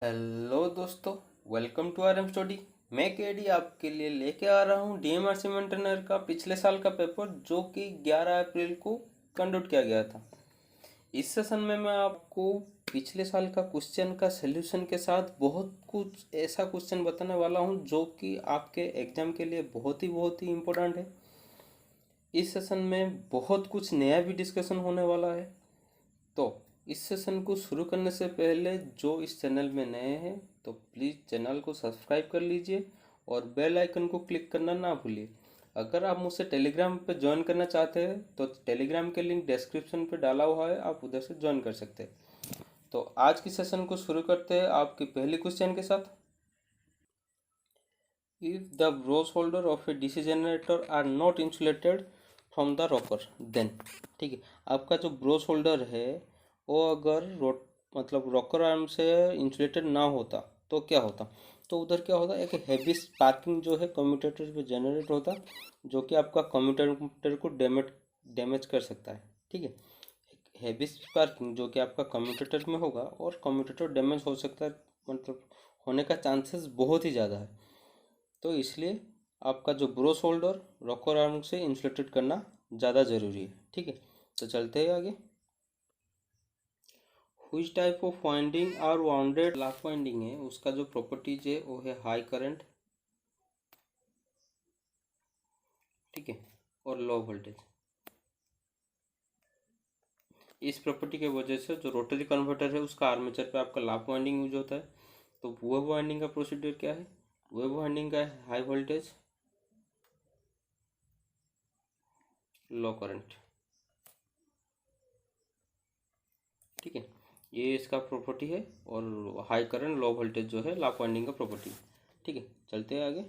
Hello दोस्तों, welcome to R M study. मैं KD आपके लिए लेके आ रहा हूँ डीएमआरसी मेंटेनर का पिछले साल का पेपर जो कि 11 अप्रैल को कंडक्ट किया गया था। इस सेशन में मैं आपको पिछले साल का क्वेश्चन का सलूशन के साथ बहुत कुछ ऐसा क्वेश्चन बताने वाला हूँ जो कि आपके एग्जाम के लिए बहुत ही इम्पोर्टेंट है। इस सेशन में बहुत कुछ नया भी डिस्कशन होने वाला है। तो इस सेशन को शुरू करने से पहले जो इस चैनल में नए हैं तो प्लीज़ चैनल को सब्सक्राइब कर लीजिए और बेल आइकन को क्लिक करना ना भूलिए। अगर आप मुझसे टेलीग्राम पे ज्वाइन करना चाहते हैं तो टेलीग्राम के लिंक डिस्क्रिप्शन पे डाला हुआ है, आप उधर से ज्वाइन कर सकते हैं। तो आज की सेशन को शुरू करते हैं आपकी पहली क्वेश्चन के साथ। If the brush holder of a DC generator are not insulated from the rocker then, ठीक है, आपका जो ब्रोस होल्डर है वो अगर मतलब रॉकर आर्म से इंसुलेटेड ना होता तो क्या होता। तो उधर क्या होता, एक हैवी स्पार्किंग जो है कम्यूटेटर पे जनरेट होता जो कि आपका कम्यूटेटर को डैमेज कर सकता है। ठीक है, हैवी स्पार्किंग जो कि आपका कम्यूटेटर में होगा और कम्यूटेटर डैमेज हो सकता है, मतलब होने का चांसेस बहुत ही ज़्यादा है। तो इसलिए आपका जो ब्रोस होल्डर रॉकर आर्म से इंसुलेटेड करना ज़्यादा ज़रूरी है। ठीक है, तो चलते हैं आगे। हुई टाइप ऑफ वाइंडिंग और वाउंडेड लैप वाइंडिंग है, उसका जो प्रॉपर्टीज है वो है हाई करंट, ठीक है, और लो वोल्टेज। इस प्रॉपर्टी की वजह से जो रोटरी कन्वर्टर है उसका आर्मेचर पे आपका लैप वाइंडिंग यूज होता है। तो वेव वाइंडिंग का प्रोसीजर क्या है, वेव वाइंडिंग का है हाई वोल्टेज लो करंट। ठीक है, ये इसका प्रॉपर्टी है और हाई करंट लो वोल्टेज जो है लैप वाइंडिंग का प्रॉपर्टी। ठीक है, चलते हैं आगे।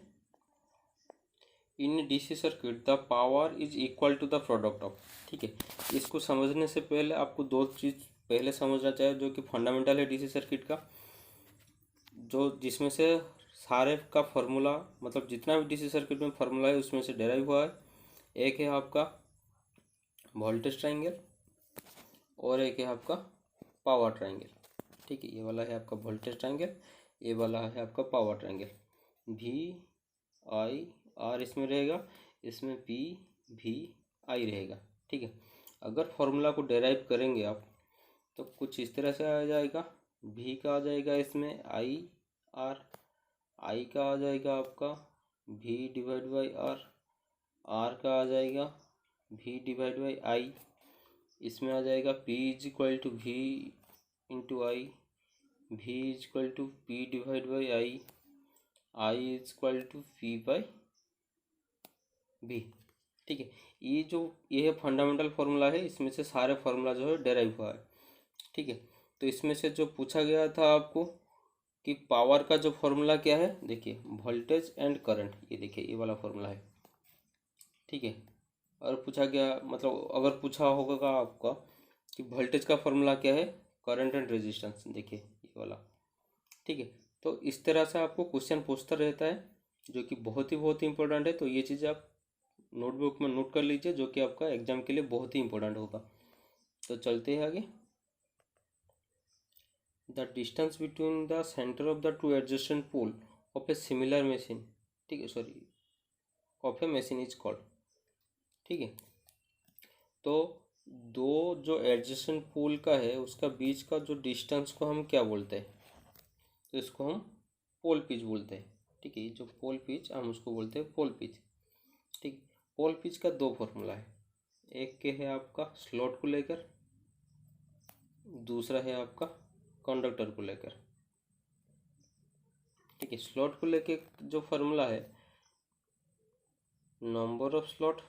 In DC circuit the power is equal to the product of, ठीक है, इसको समझने से पहले आपको दो चीज़ पहले समझना चाहिए जो कि फंडामेंटल है डीसी सर्किट का, जो जिसमें से सारे का फार्मूला, मतलब जितना भी डीसी सर्किट में फार्मूला है उसमें से डेराइव हुआ है। एक है आपका वोल्टेज ट्रायंगल और एक है आपका पावर ट्रायंगल। ठीक है, ये वाला है आपका वोल्टेज ट्रायंगल, ये वाला है आपका power triangle. V I R इसमें रहेगा, इसमें पी वी आई रहेगा। ठीक है, अगर फॉर्मूला को डेराइव करेंगे आप तो कुछ इस तरह से आ जाएगा। वी का आ जाएगा इसमें आई आर, आई का आ जाएगा आपका V divide by R, R का आ जाएगा वी डिवाइड बाई आई, इसमें आ जाएगा P is equal to V into I, V is equal to P divide by I is equal to P by V. ठीक है, ये है फंडामेंटल फार्मूला है, इसमें से सारे फार्मूला जो है डेराइव हुआ है। ठीक है, तो इसमें से जो पूछा गया था आपको कि पावर का जो फार्मूला क्या है, देखिए वोल्टेज एंड करंट, ये देखिए ये वाला फार्मूला है। ठीक है, और पूछा गया, मतलब अगर पूछा होगा आपका कि वोल्टेज का फार्मूला क्या है, करंट एंड रेजिस्टेंस, देखिए ये वाला। ठीक है, तो इस तरह से आपको क्वेश्चन पूछता रहता है जो कि बहुत ही इंपॉर्टेंट है। तो ये चीज़ आप नोटबुक में नोट कर लीजिए जो कि आपका एग्जाम के लिए बहुत ही इंपॉर्टेंट होगा। तो चलते हैं आगे। The distance between the centre of the two adjacent pole of a similar machine, ठीक है, sorry, of a machine is called. ठीक है, तो दो जो एडजेसेंट पोल का है उसका बीच का जो डिस्टेंस को हम क्या बोलते हैं, तो इसको हम पोल पिच बोलते हैं। ठीक है, ये जो पोल पिच हम उसको बोलते हैं पोल पिच। ठीक, पोल पिच का दो फॉर्मूला है, एक के है आपका स्लॉट को लेकर, दूसरा है आपका कंडक्टर को लेकर। ठीक है, स्लॉट को लेकर जो फॉर्मूला है, number of slot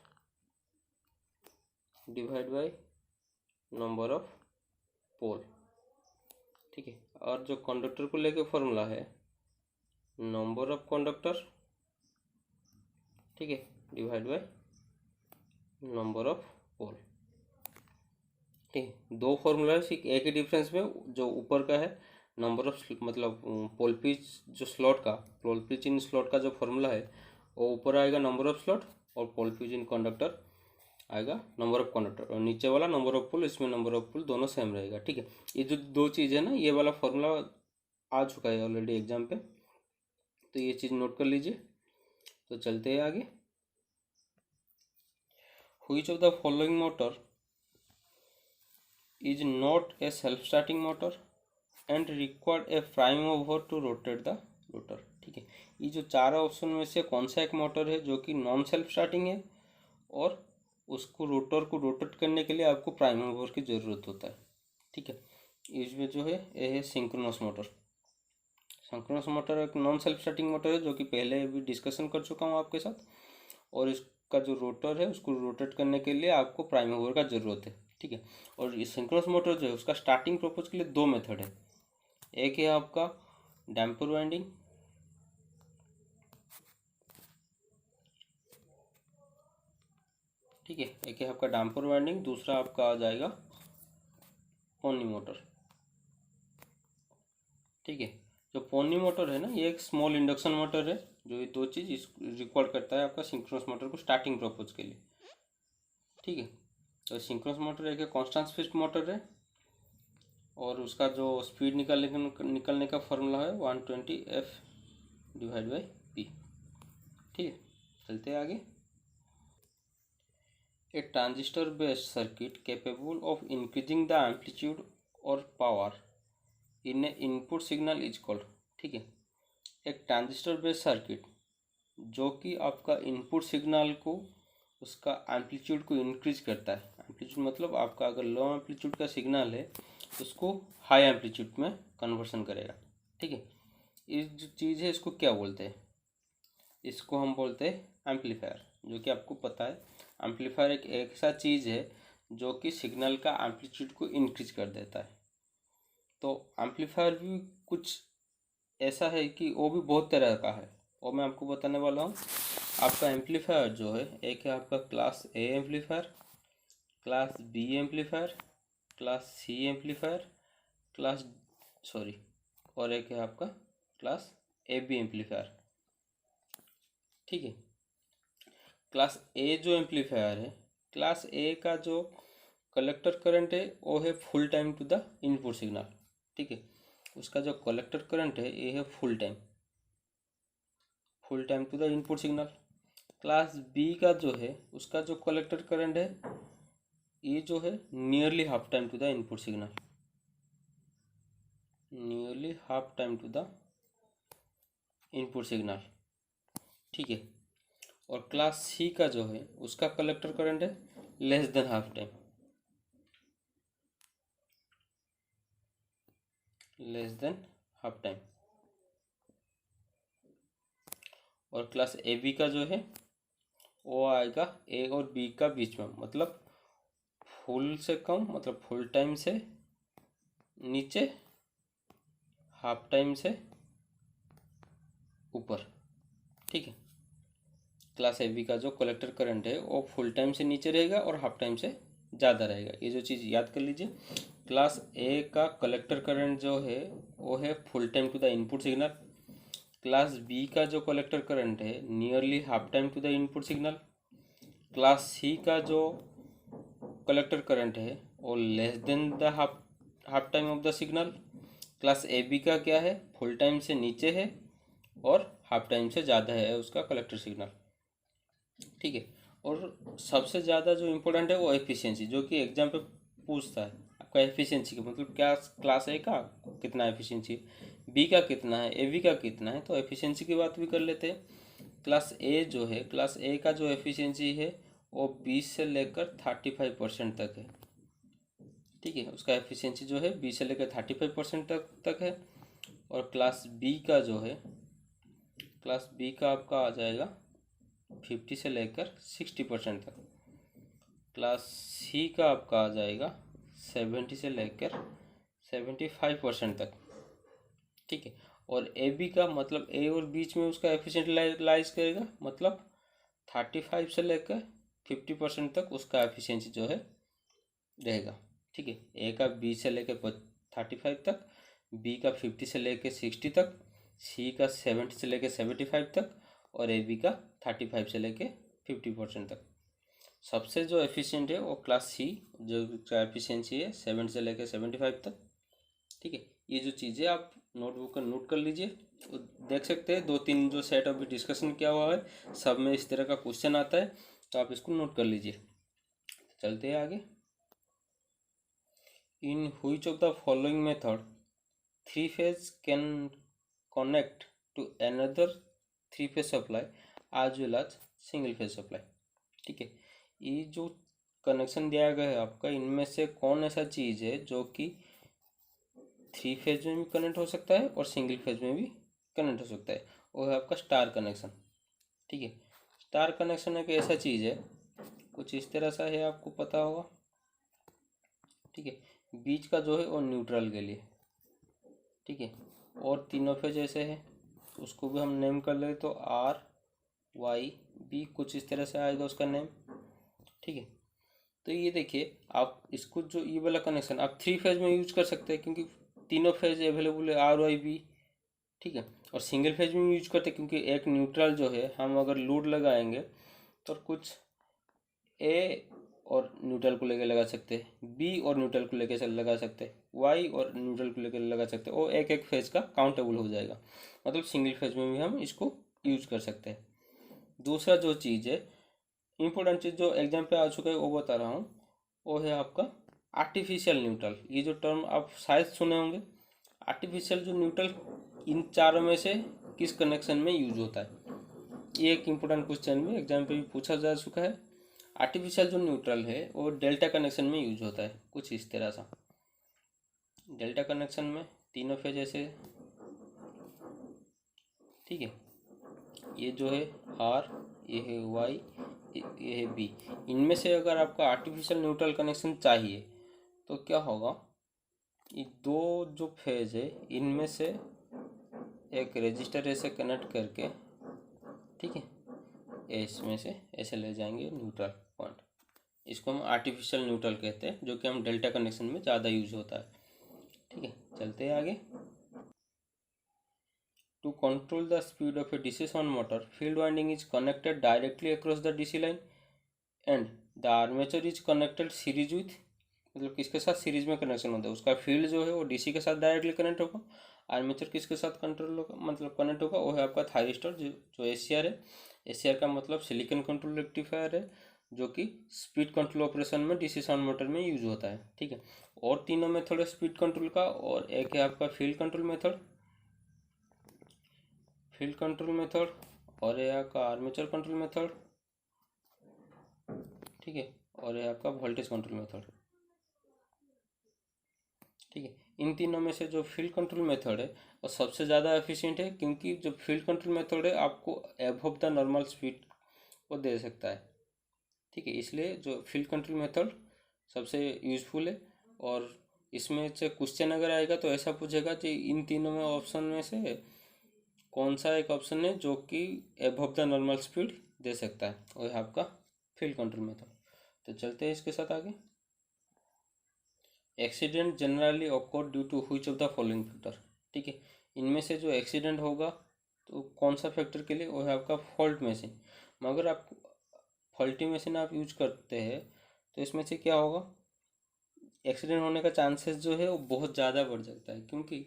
divide by number of pole. ठीक है, और जो कंडक्टर को लेकर फॉर्मूला है, नंबर ऑफ कंडक्टर, ठीक है, divide by number of pole. ठीक है, दो फॉर्मूला है, सिर्फ एक ही डिफरेंस में जो ऊपर का है नंबर ऑफ, मतलब पोल पिच जो स्लॉट का, पोल पिच इन स्लॉट का जो फॉर्मूला है वो ऊपर आएगा नंबर ऑफ स्लॉट, और पोल पिच इन कंडक्टर आएगा नंबर ऑफ कंडक्टर, और नीचे वाला नंबर ऑफ पोल, इसमें नंबर ऑफ पोल दोनों सेम रहेगा। ठीक है, ये जो दो चीज़ है ना, ये वाला फॉर्मूला आ चुका है ऑलरेडी एग्जाम पे, तो ये चीज़ नोट कर लीजिए। तो चलते हैं आगे। Which of the following motor is not a self starting motor and required a prime mover to rotate the rotor. ठीक है, ये जो चार ऑप्शन में से कौन सा एक मोटर है जो कि नॉन सेल्फ स्टार्टिंग है और उसको रोटर को रोटेट करने के लिए आपको प्राइम मूवर की ज़रूरत होता है। ठीक है, इसमें जो है ये है सिंक्रोनस मोटर। सिंक्रोनस मोटर एक नॉन सेल्फ स्टार्टिंग मोटर है जो कि पहले भी डिस्कशन कर चुका हूँ आपके साथ, और इसका जो रोटर है उसको रोटेट करने के लिए आपको प्राइम मूवर का ज़रूरत है। ठीक है, और ये सिंक्रोनस मोटर जो है उसका स्टार्टिंग पर्पज के लिए दो मेथड है। एक है आपका डैम्पर वाइंडिंग, ठीक है, एक है आपका डैम्पर वाइंडिंग, दूसरा आपका आ जाएगा पोनी मोटर। ठीक है, जो पोनी मोटर है ना, ये एक स्मॉल इंडक्शन मोटर है जो ये दो चीज़ रिकॉर्ड करता है आपका सिंक्रोनस मोटर को स्टार्टिंग पर्पज के लिए। ठीक है, तो सिंक्रोनस मोटर एक कांस्टेंट स्पीड मोटर है और उसका जो स्पीड निकलने का फॉर्मूला है 120F/P। ठीक है, चलते हैं आगे। A transistor based circuit capable of increasing the amplitude or power in a input signal is called। ठीक है, एक ट्रांजिस्टर बेस्ड सर्किट जो कि आपका इनपुट सिग्नल को उसका एम्पलीट्यूड को इंक्रीज करता है। एम्पलीट्यूड मतलब आपका अगर लो एम्पलीट्यूड का सिग्नल है उसको हाई एम्पलीट्यूड में कन्वर्सन करेगा। ठीक है, इस जो चीज़ है इसको क्या बोलते हैं, इसको हम बोलते हैं एम्पलीफायर। जो कि आपको पता है एम्पलीफायर एक ऐसा चीज़ है जो कि सिग्नल का एम्पलीट्यूड को इंक्रीज कर देता है। तो एम्पलीफायर भी कुछ ऐसा है कि वो भी बहुत तरह का है, वो मैं आपको बताने वाला हूँ। आपका एम्पलीफायर जो है, एक है आपका class A amplifier, class B amplifier, class C amplifier, class sorry और एक है आपका क्लास ए बी एम्पलीफायर। ठीक है, क्लास ए जो एम्पलीफायर है, क्लास ए का जो कलेक्टर करंट है वो है full time to the input signal. ठीक है, उसका जो कलेक्टर करंट है ये है full time to the input signal. Class B का जो है उसका जो कलेक्टर करंट है ये जो है nearly half time to the input signal, nearly half time to the input signal. ठीक है, और क्लास सी का जो है उसका कलेक्टर करंट है less than half time, less than half time. और क्लास ए बी का जो है वो आएगा ए और बी का बीच में, मतलब फुल से कम, मतलब फुल टाइम से नीचे, हाफ टाइम से ऊपर। ठीक है, क्लास ए बी का जो कलेक्टर करंट है वो फुल टाइम से नीचे रहेगा और हाफ टाइम से ज़्यादा रहेगा। ये जो चीज़ याद कर लीजिए, क्लास ए का कलेक्टर करंट जो है वो है full time to the input signal. Class B का जो कलेक्टर करंट है nearly half time to the input signal. Class C का जो कलेक्टर करंट है वो less than the half time of the signal. Class A B का क्या है, फुल टाइम से नीचे है और हाफ टाइम से ज़्यादा है उसका कलेक्टर सिग्नल। ठीक है, और सबसे ज़्यादा जो इम्पोर्टेंट है वो एफिशिएंसी, जो कि एग्जाम पे पूछता है आपका एफिशिएंसी का मतलब क्या, क्लास ए का कितना एफिशिएंसी है, बी का कितना है, ए बी का कितना है। तो एफिशिएंसी की बात भी कर लेते हैं। क्लास ए जो है, क्लास ए का जो एफिशिएंसी है वो 20 से लेकर 35% तक है। ठीक है, उसका एफिशिएंसी जो है 20 से लेकर 35% तक है। और क्लास बी का जो है, क्लास बी का आपका आ जाएगा 50 से लेकर 60% तक। क्लास सी का आपका आ जाएगा 70 से लेकर 75% तक। ठीक है, और ए बी का मतलब ए और बीच में उसका एफिशिएंट लाइज करेगा, मतलब 35 से लेकर 50% तक उसका एफिशिएंसी जो है रहेगा। ठीक है, ए का 20 से लेकर 35 तक, बी का 50 से लेकर 60 तक, सी का 70 से लेकर 75 तक और ए बी का 35 से लेकर 50% तक। सबसे जो एफिशिएंट है वो क्लास सी, जो एफिशिएंसी है 70 से लेकर 75 तक। ठीक है, ये जो चीज़ें आप नोटबुक का नोट कर लीजिए। तो देख सकते हैं 2-3 जो सेट अभी डिस्कशन किया हुआ है सब में इस तरह का क्वेश्चन आता है, तो आप इसको नोट कर लीजिए। चलते हैं आगे। In which of the following method 3 phase can connect to another 3 phase supply as well as single phase supply. ठीक है, ये जो कनेक्शन दिया गया है आपका, इनमें से कौन ऐसा चीज़ है जो कि 3 फेज में भी कनेक्ट हो सकता है और सिंगल फेज में भी कनेक्ट हो सकता है, वो है आपका स्टार कनेक्शन। ठीक है, स्टार कनेक्शन एक ऐसा चीज़ है, कुछ इस तरह सा है, आपको पता होगा। ठीक है, बीच का जो है वो न्यूट्रल के लिए। ठीक है, और तीनों फेज ऐसे है, उसको भी हम नेम कर ले तो RYB, कुछ इस तरह से आएगा उसका नेम। ठीक है, तो ये देखिए आप इसको जो ये वाला कनेक्शन आप 3 फेज में यूज कर सकते हैं, क्योंकि तीनों फेज अवेलेबल है RYB। ठीक है, और सिंगल फेज में यूज करते हैं क्योंकि एक न्यूट्रल जो है हम अगर लोड लगाएंगे तो कुछ ए और न्यूट्रल को लेकर लगा सकते हैं, बी और न्यूट्रल को लेकर लगा सकते हैं, वाई और न्यूट्रल को लेकर लगा सकते हैं, और एक एक फेज का काउंटेबल हो जाएगा। मतलब सिंगल फेज में भी हम इसको यूज कर सकते हैं। दूसरा जो चीज़ है, इम्पोर्टेंट चीज़ जो एग्जाम पे आ चुका है वो बता रहा हूँ, वो है आपका आर्टिफिशियल न्यूट्रल। ये जो टर्म आप शायद सुने होंगे, आर्टिफिशियल जो न्यूट्रल इन चारों में से किस कनेक्शन में यूज होता है, ये एक इम्पोर्टेंट क्वेश्चन भी एग्जाम पे भी पूछा जा चुका है। आर्टिफिशियल जो न्यूट्रल है वो डेल्टा कनेक्शन में यूज होता है, कुछ इस तरह सा। डेल्टा कनेक्शन में तीनों फेज ऐसे। ठीक है, ये जो है R, ये है Y, ये है B। इनमें से अगर आपका आर्टिफिशियल न्यूट्रल कनेक्शन चाहिए तो क्या होगा, ये दो जो फेज है इनमें से एक रजिस्टर ऐसे कनेक्ट करके, ठीक है, इसमें से ऐसे ले जाएंगे न्यूट्रल पॉइंट। इसको हम आर्टिफिशियल न्यूट्रल कहते हैं, जो कि हम डेल्टा कनेक्शन में ज़्यादा यूज होता है। ठीक है, चलते हैं आगे। To control the speed of a DC sound motor, field winding is connected directly across the DC line and the armature is connected series with, मतलब किसके साथ सीरीज में कनेक्शन होता है, उसका फील्ड जो है वो डीसी के साथ डायरेक्टली कनेक्ट होगा। आर्मेचर किसके साथ कंट्रोल होगा, मतलब कनेक्ट होगा, वो है आपका थायरिस्टर जो एसीआर है। एसीआर का मतलब सिलिकॉन कंट्रोल रेक्टिफायर है, जो कि स्पीड कंट्रोल ऑपरेशन में डीसी साउंड मोटर में यूज होता है। ठीक है, और तीनों मेथड है स्पीड कंट्रोल का, और एक है आपका field control method, field control method, और ये आपका आर्मेचर कंट्रोल मेथड। ठीक है, और ये आपका वोल्टेज कंट्रोल मेथड। ठीक है, इन तीनों में से जो फील्ड कंट्रोल मेथड है वो सबसे ज़्यादा एफिशिएंट है, क्योंकि जो फील्ड कंट्रोल मेथड है आपको अबव द नॉर्मल स्पीड को दे सकता है। ठीक है, इसलिए जो फील्ड कंट्रोल मेथड सबसे यूजफुल है। और इसमें से क्वेश्चन अगर आएगा तो ऐसा पूछेगा कि इन तीनों में ऑप्शन में से कौन सा एक ऑप्शन है जो कि अबव द नॉर्मल स्पीड दे सकता है, वो है आपका फील्ड कंट्रोल मेथड। तो चलते हैं इसके साथ आगे। Accident generally occur due to which of the following factor. ठीक है, इनमें से जो एक्सीडेंट होगा तो कौन सा फैक्टर के लिए, वो है आपका फॉल्ट मशीन। मगर आप फॉल्टी मशीन आप यूज करते हैं तो इसमें से क्या होगा, एक्सीडेंट होने का चांसेस जो है वो बहुत ज़्यादा बढ़ जाता है। क्योंकि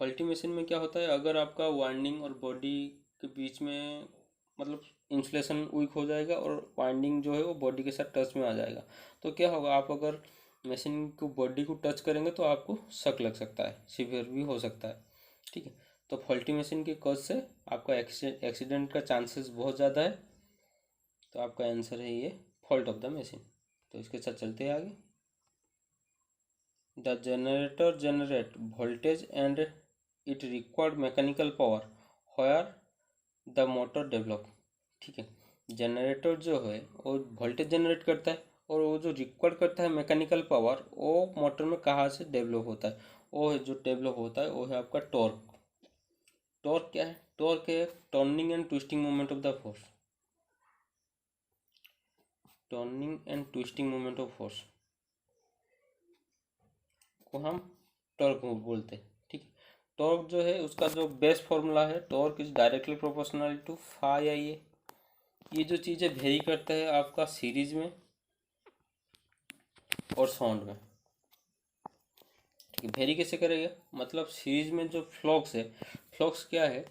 फॉल्टी मशीन में क्या होता है, अगर आपका वाइंडिंग और बॉडी के बीच में मतलब इंसुलेशन वीक हो जाएगा और वाइंडिंग जो है वो बॉडी के साथ टच में आ जाएगा, तो क्या होगा, आप अगर मशीन को बॉडी को टच करेंगे तो आपको शक लग सकता है, सीवियर भी हो सकता है। ठीक है, तो फॉल्टी मशीन की कॉज से आपका एक्सीडेंट का चांसेस बहुत ज़्यादा है। तो आपका आंसर है ये फॉल्ट ऑफ द मशीन। तो इसके साथ चलते हैं आगे। The generator generate voltage and it required mechanical power where the motor develop. ठीक है, जनरेटर जो है वो वोल्टेज जनरेट करता है, और वो जो रिक्वायर्ड करता है मैकेनिकल पावर, वो मोटर में कहाँ से डेवलप होता है, वो है जो डेवलप होता है वो है आपका टॉर्क। टॉर्क क्या है, टॉर्क है turning and twisting moment of the force, turning and twisting moment of force को हम टॉर्क बोलते हैं। ठीक है, टॉर्क जो है उसका जो बेस फॉर्मूला है, torque is directly proportional to phi I A. ये जो चीज़ें वेरी करता है आपका सीरीज में और साउंड में। वेरी कैसे करेगा, मतलब सीरीज में जो फ्लक्स है, फ्लक्स क्या है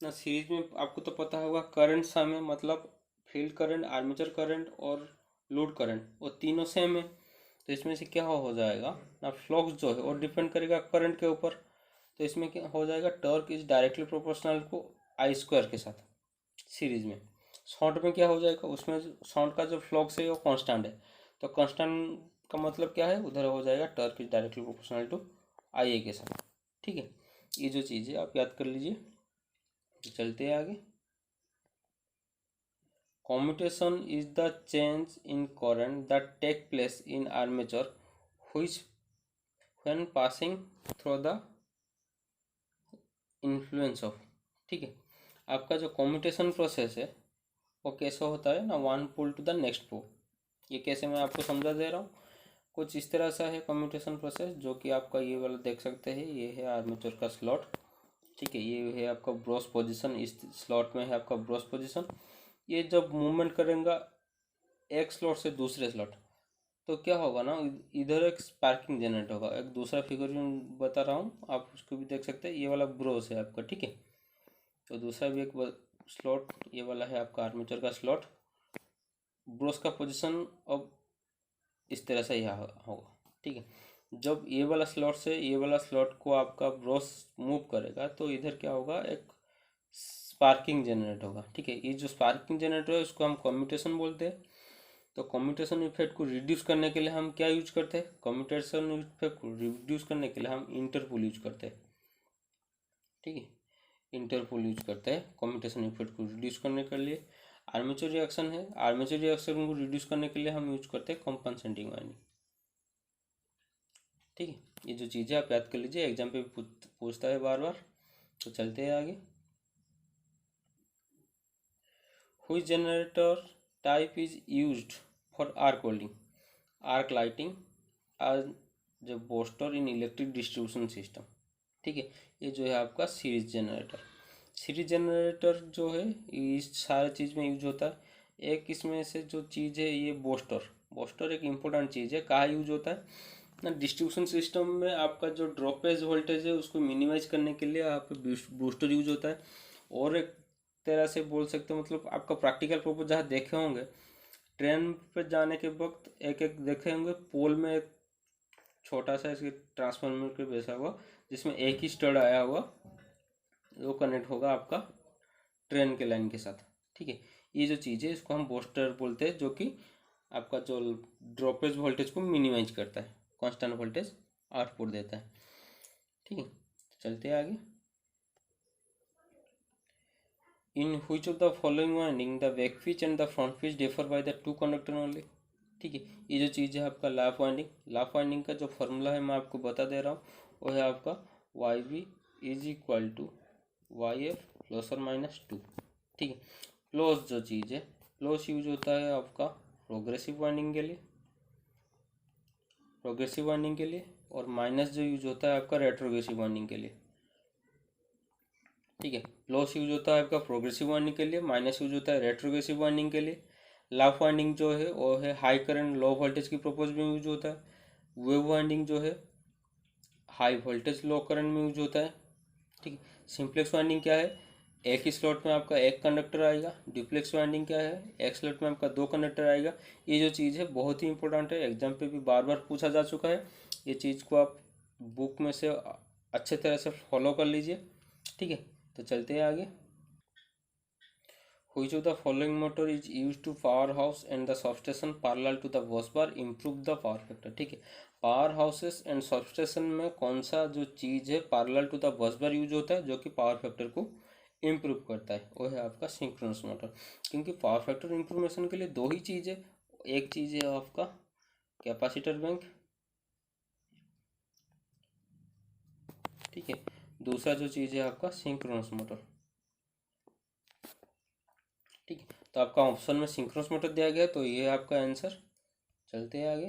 ना, सीरीज में आपको तो पता होगा करंट सम है, मतलब फील्ड करंट, आर्मेचर करंट और लोड करंट वो तीनों सेम है। तो इसमें से क्या हो जाएगा ना, फ्लक्स जो है वो डिपेंड करेगा करंट के ऊपर। तो इसमें क्या हो जाएगा, टॉर्क इज डायरेक्टली प्रोपोर्शनल को आई स्क्वायर के साथ सीरीज में। शॉर्ट में क्या हो जाएगा, उसमें शॉर्ट का जो फ्लक्स है वो कांस्टेंट है, तो कांस्टेंट का मतलब क्या है, उधर हो जाएगा torque is directly proportional to I A के साथ। ठीक है, ये जो चीज़ है आप याद कर लीजिए। तो चलते हैं आगे। Commutation is the change in current that take place in armature which when passing through the influence of. ठीक है, आपका जो कम्यूटेशन प्रोसेस है वो कैसे होता है ना, one pole to the next pole. ये कैसे मैं आपको समझा दे रहा हूँ, कुछ इस तरह सा है कम्यूटेशन प्रोसेस, जो कि आपका ये वाला देख सकते हैं, ये है आर्मेचर का स्लॉट। ठीक है, ये है आपका ब्रोस पोजीशन, इस स्लॉट में है आपका ब्रोस पोजीशन। ये जब मूवमेंट करेगा एक स्लॉट से दूसरे स्लॉट, तो क्या होगा ना, इधर एक स्पार्किंग जनरेट होगा। एक दूसरा फिगर बता रहा हूँ, आप उसको भी देख सकते हैं, ये वाला ब्रोस है आपका। ठीक है, तो दूसरा भी एक स्लॉट ये वाला है आपका आर्मेचर का स्लॉट। ब्रोस का पोजीशन अब इस तरह से यहाँ होगा। ठीक है, जब ये वाला स्लॉट से ये वाला स्लॉट को आपका ब्रोस मूव करेगा, तो इधर क्या होगा, एक स्पार्किंग जनरेट होगा। ठीक है, ये जो स्पार्किंग जनरेट है उसको हम कम्यूटेशन बोलते हैं। तो कम्यूटेशन इफेक्ट को रिड्यूस करने के लिए हम क्या यूज करते हैं, कम्यूटेशन इफेक्ट को रिड्यूस करने के लिए हम इंटरपोल यूज करते हैं। ठीक है, इंटरपोल यूज करते हैं कम्यूटेशन इफेक्ट को रिड्यूस करने के लिए। आर्मेचर रिएक्शन है, आर्मेचर रिएक्शन को रिड्यूस करने के लिए हम यूज करते हैं कंपनसेटिंग वाइंडिंग। ठीक है, ये जो चीज़ें आप याद कर लीजिए, एग्जाम पे पूछता है बार बार। तो चलते हैं आगे। हुई generator type is used for arc welding, arc lighting आज जो बूस्टर इन इलेक्ट्रिक डिस्ट्रीब्यूशन सिस्टम। ठीक है, ये जो है आपका सीरीज जनरेटर। सीरीज जनरेटर जो है इस सारे चीज़ में यूज होता है। एक इसमें से जो चीज़ है ये बूस्टर, बूस्टर एक इम्पोर्टेंट चीज़ है। कहाँ यूज होता है ना, डिस्ट्रीब्यूशन सिस्टम में आपका जो ड्रॉपेज वोल्टेज है उसको मिनिमाइज करने के लिए आप बूस्टर यूज होता है। और एक तरह से बोल सकते हो, मतलब आपका प्रैक्टिकल पर्पज जहाँ देखे होंगे, ट्रेन पे जाने के वक्त एक एक देखे होंगे पोल में एक छोटा सा इसके ट्रांसफार्मर के वैसा हुआ, जिसमें एक ही स्टड आया हुआ, वो कनेक्ट होगा आपका ट्रेन के लाइन के साथ। ठीक है, ये जो चीज़ है इसको हम बूस्टर बोलते हैं, जो कि आपका जो ड्रॉपेज वोल्टेज को मिनिमाइज करता है, कांस्टेंट वोल्टेज आउटपुट देता है। ठीक है, चलते हैं आगे। In which of the following winding the back pitch and the front pitch differ by the two conductor only. ठीक है, ये जो चीज़ है आपका लाफ वाइंडिंग, लाफ वाइंडिंग का जो फॉर्मूला है मैं आपको बता दे रहा हूँ, वो है आपका Y B is equal to Y F plus और माइनस टू। ठीक है, प्लस जो चीज़ है, प्लस यूज होता है आपका प्रोग्रेसिव वाइंडिंग के लिए, प्रोग्रेसिव वाइंडिंग के लिए, और माइनस जो यूज होता है आपका रेट्रोग्रेसिव वाइंडिंग के लिए। ठीक है, प्लस यूज होता है आपका प्रोग्रेसिव वाइंडिंग के लिए, माइनस यूज होता है रेट्रोग्रेसिव वाइंडिंग के लिए। लाफ वाइंडिंग जो है वो है हाई करंट लो वोल्टेज की प्रोपोज में यूज होता है। वेव वाइंडिंग जो है हाई वोल्टेज लो करंट में यूज होता है। ठीक है, सिंप्लेक्स वाइंडिंग क्या है, एक ही स्लॉट में आपका एक कंडक्टर आएगा। डुप्लेक्स वाइंडिंग क्या है, एक स्लॉट में आपका दो कंडक्टर आएगा। ये जो चीज़ है बहुत ही इंपॉर्टेंट है, एग्जाम पे भी बार बार पूछा जा चुका है। ये चीज़ को आप बुक में से अच्छे तरह से फॉलो कर लीजिए। ठीक है, तो चलते हैं आगे। Which of the following motor is used to power house and the substation parallel to the bus bar improve the power factor। ठीक है, पावर हाउसेस एंड सबस्टेशन में कौन सा जो चीज़ है parallel to the bus bar use होता है, जो कि पावर फैक्टर को इम्प्रूव करता है, वो है आपका सिंक्रोनस मोटर। क्योंकि पावर फैक्टर इम्प्रूवेशन के लिए दो ही चीज़ है, एक चीज़ है आपका कैपेसिटर बैंक। ठीक है, दूसरा जो चीज़ है आपका सिंक्रोनस मोटर। ठीक है, तो आपका ऑप्शन में सिंक्रोनस मोटर दिया गया, तो ये है आपका आंसर। चलते हैं आगे।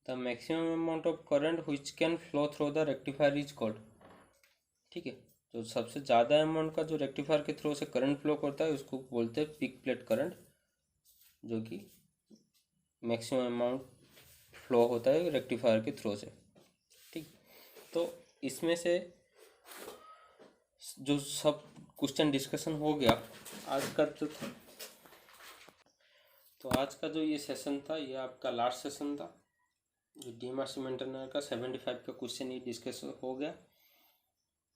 The maximum amount of current which can flow through the rectifier is called. ठीक है, तो सबसे ज़्यादा अमाउंट का जो रेक्टिफायर के थ्रू से करंट फ्लो करता है उसको बोलते हैं पिक प्लेट करंट, जो कि मैक्सिमम अमाउंट फ्लो होता है रेक्टिफायर के थ्रू से। तो इसमें से जो सब क्वेश्चन डिस्कशन हो गया आज का जो था, तो आज का जो ये सेशन था ये आपका लास्ट सेशन था। जो डीएमआरसी मेंटेनर का 75 का क्वेश्चन ये डिस्कस हो गया।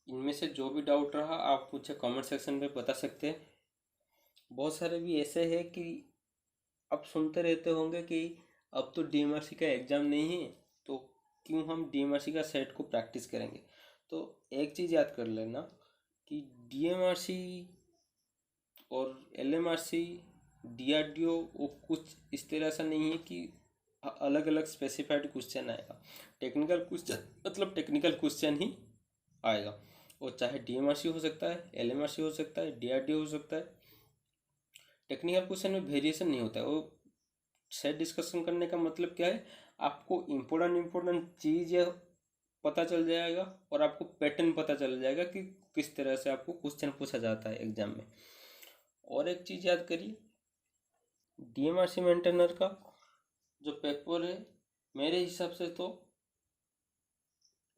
इनमें से जो भी डाउट रहा आप मुझे कमेंट सेक्शन में बता सकते हैं। बहुत सारे भी ऐसे हैं कि आप सुनते रहते होंगे कि अब तो डीएमआरसी का एग्ज़ाम नहीं है तो क्यों हम डीएमआरसी का सेट को प्रैक्टिस करेंगे। तो एक चीज़ याद कर लेना कि डीएमआरसी और एलएमआरसी डीआरडीओ वो कुछ इस तरह से नहीं है कि अलग अलग स्पेसिफाइड क्वेश्चन आएगा। टेक्निकल क्वेश्चन मतलब टेक्निकल क्वेश्चन ही आएगा। वो चाहे डीएमआरसी हो सकता है, एलएमआरसी हो सकता है, डीआरडीओ हो सकता है। टेक्निकल क्वेश्चन में वेरिएशन नहीं होता है। वो सेट डिस्कशन करने का मतलब क्या है, आपको इम्पोर्टेंट चीज़ पता चल जाएगा और आपको पैटर्न पता चल जाएगा कि किस तरह से आपको क्वेश्चन पूछा जाता है एग्जाम में। और एक चीज़ याद करिए, डीएमआरसी मेंटेनर का जो पेपर है मेरे हिसाब से तो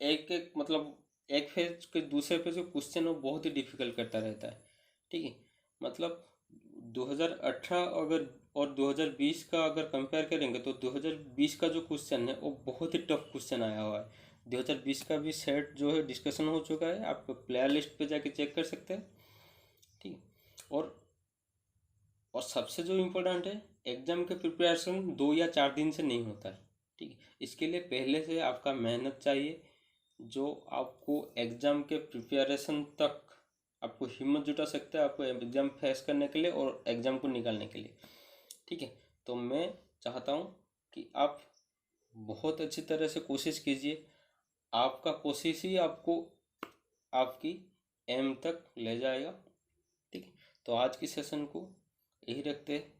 एक मतलब एक फेज के दूसरे फेज के क्वेश्चन वो बहुत ही डिफिकल्ट करता रहता है। ठीक है, मतलब 2018 अगर और 2020 का अगर कंपेयर करेंगे तो 2020 का जो क्वेश्चन है वो बहुत ही टफ क्वेश्चन आया हुआ है। 2020 का भी सेट जो है डिस्कशन हो चुका है, आप प्लेयर लिस्ट पे जाके चेक कर सकते हैं। ठीक, और सबसे जो इम्पोर्टेंट है, एग्जाम के प्रिपरेशन 2 या 4 दिन से नहीं होता है। ठीक है, इसके लिए पहले से आपका मेहनत चाहिए जो आपको एग्ज़ाम के प्रिपरेशन तक आपको हिम्मत जुटा सकता है आपको एग्ज़ाम फेस करने के लिए और एग्ज़ाम को निकालने के लिए। ठीक है, तो मैं चाहता हूँ कि आप बहुत अच्छी तरह से कोशिश कीजिए। आपका कोशिश ही आपको आपकी एम तक ले जाएगा। ठीक है, तो आज की सेशन को यही रखते हैं।